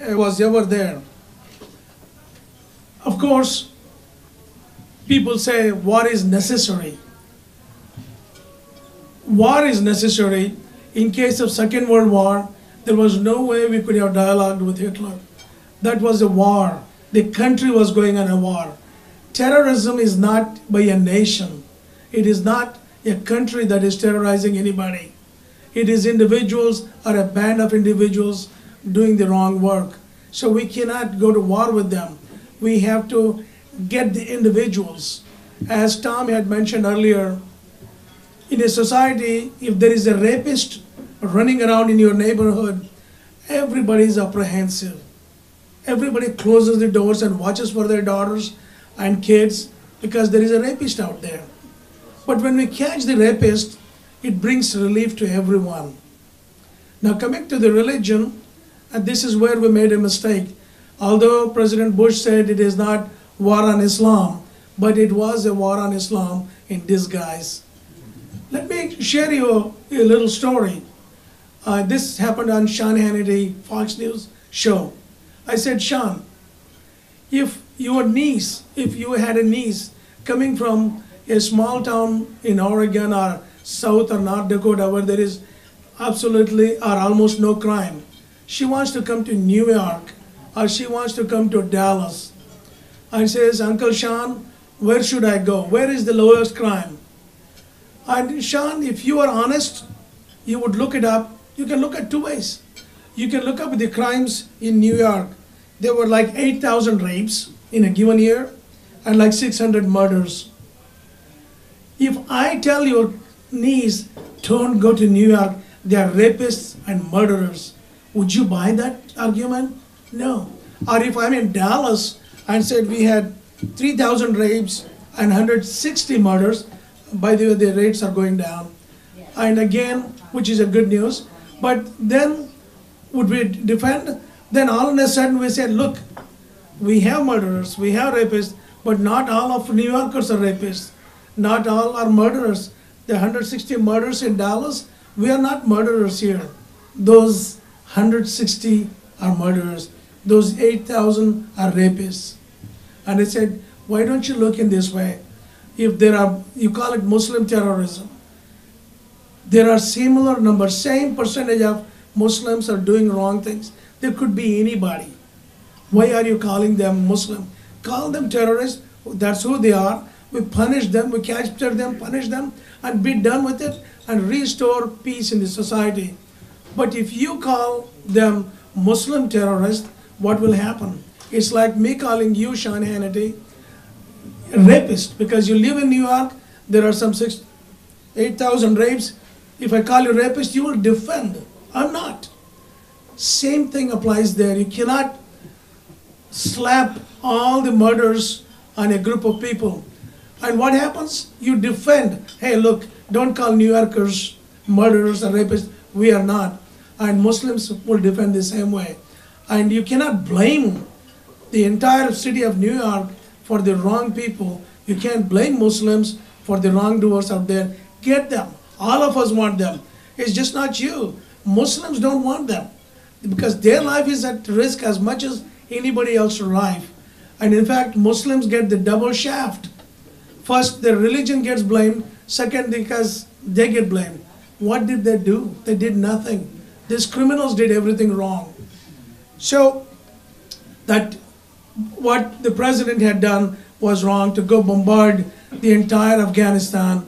was ever there. Of course, people say war is necessary. War is necessary. In case of Second World War, there was no way we could have dialogued with Hitler. That was a war. The country was going on a war. Terrorism is not by a nation. It is not a country that is terrorizing anybody. It is individuals or a band of individuals doing the wrong work. So we cannot go to war with them. We have to get the individuals. As Tom had mentioned earlier, in a society, if there is a rapist running around in your neighborhood, everybody is apprehensive. Everybody closes the doors and watches for their daughters and kids because there is a rapist out there. But when we catch the rapist, it brings relief to everyone. Now coming to the religion, and this is where we made a mistake. Although President Bush said it is not war on Islam, but it was a war on Islam in disguise. Let me share you a little story. This happened on Sean Hannity Fox News show. I said, Sean, if you had a niece coming from a small town in Oregon or South or North Dakota where there is absolutely or almost no crime, she wants to come to New York or she wants to come to Dallas, and says, Uncle Sean, where should I go? Where is the lowest crime? And Sean, if you are honest, you would look it up. You can look at two ways. You can look up the crimes in New York. There were like 8,000 rapes in a given year and like 600 murders. If I tell your niece, don't go to New York, they are rapists and murderers, would you buy that argument? No. Or if I'm in Dallas and said we had 3,000 rapes and 160 murders, by the way, the rates are going down. And again, which is a good news, but then would we defend? Then all of a sudden we said, look, we have murderers, we have rapists, but not all of New Yorkers are rapists. Not all are murderers. The 160 murders in Dallas, we are not murderers here. Those 160 are murderers. Those 8,000 are rapists. And I said, why don't you look in this way? If there are, you call it Muslim terrorism, there are similar numbers, same percentage of Muslims are doing wrong things. There could be anybody. Why are you calling them Muslim? Call them terrorists, that's who they are. We punish them, we capture them, punish them, and be done with it, and restore peace in the society. But if you call them Muslim terrorists, what will happen? It's like me calling you, Sean Hannity, a rapist, because you live in New York, there are some 8,000 rapes. If I call you rapist, you will defend. I'm not. Same thing applies there. You cannot slap all the murders on a group of people. And what happens? You defend. Hey, look, don't call New Yorkers murderers or rapists. We are not. And Muslims will defend the same way. And you cannot blame the entire city of New York for the wrong people. You can't blame Muslims for the wrongdoers out there. Get them. All of us want them. It's just not you. Muslims don't want them because their life is at risk as much as anybody else's life. And in fact, Muslims get the double shaft. First, their religion gets blamed. Second, because they get blamed. What did they do? They did nothing. These criminals did everything wrong. So, that what the president had done was wrong, to go bombard the entire Afghanistan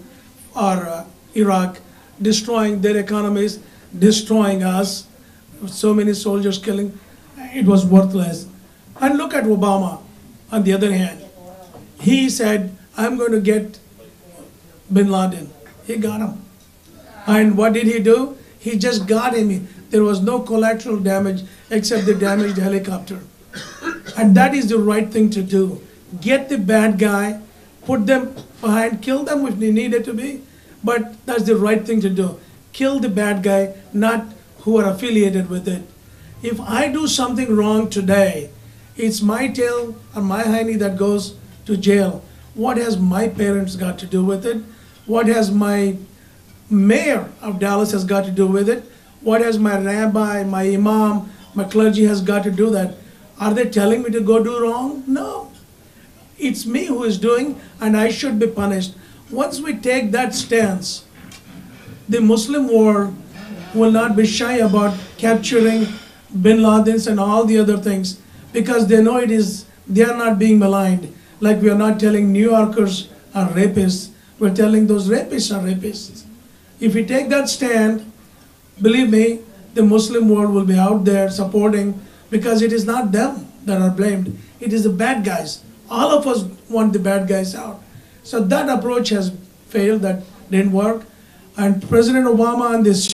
or Iraq, destroying their economies, destroying us, so many soldiers killing. It was worthless. And look at Obama, on the other hand. He said, I'm going to get bin Laden. He got him. And what did he do? He just got him. There was no collateral damage except the damaged helicopter. And that is the right thing to do. Get the bad guy, put them behind, kill them if they needed to be, but that's the right thing to do. Kill the bad guy, not who are affiliated with it. If I do something wrong today, it's my tail or my hiney that goes to jail. What has my parents got to do with it? What has my mayor of Dallas has got to do with it? What has my rabbi, my imam, my clergy has got to do that. Are they telling me to go do wrong? No. It's me who is doing, and I should be punished. Once we take that stance, the Muslim world will not be shy about capturing bin Ladens and all the other things, because they know they are not being maligned. Like we are not telling New Yorkers are rapists, we're telling those rapists are rapists. If we take that stand, believe me, the Muslim world will be out there supporting, because it is not them that are blamed, it is the bad guys. All of us want the bad guys out. So that approach has failed, that didn't work. And President Obama and this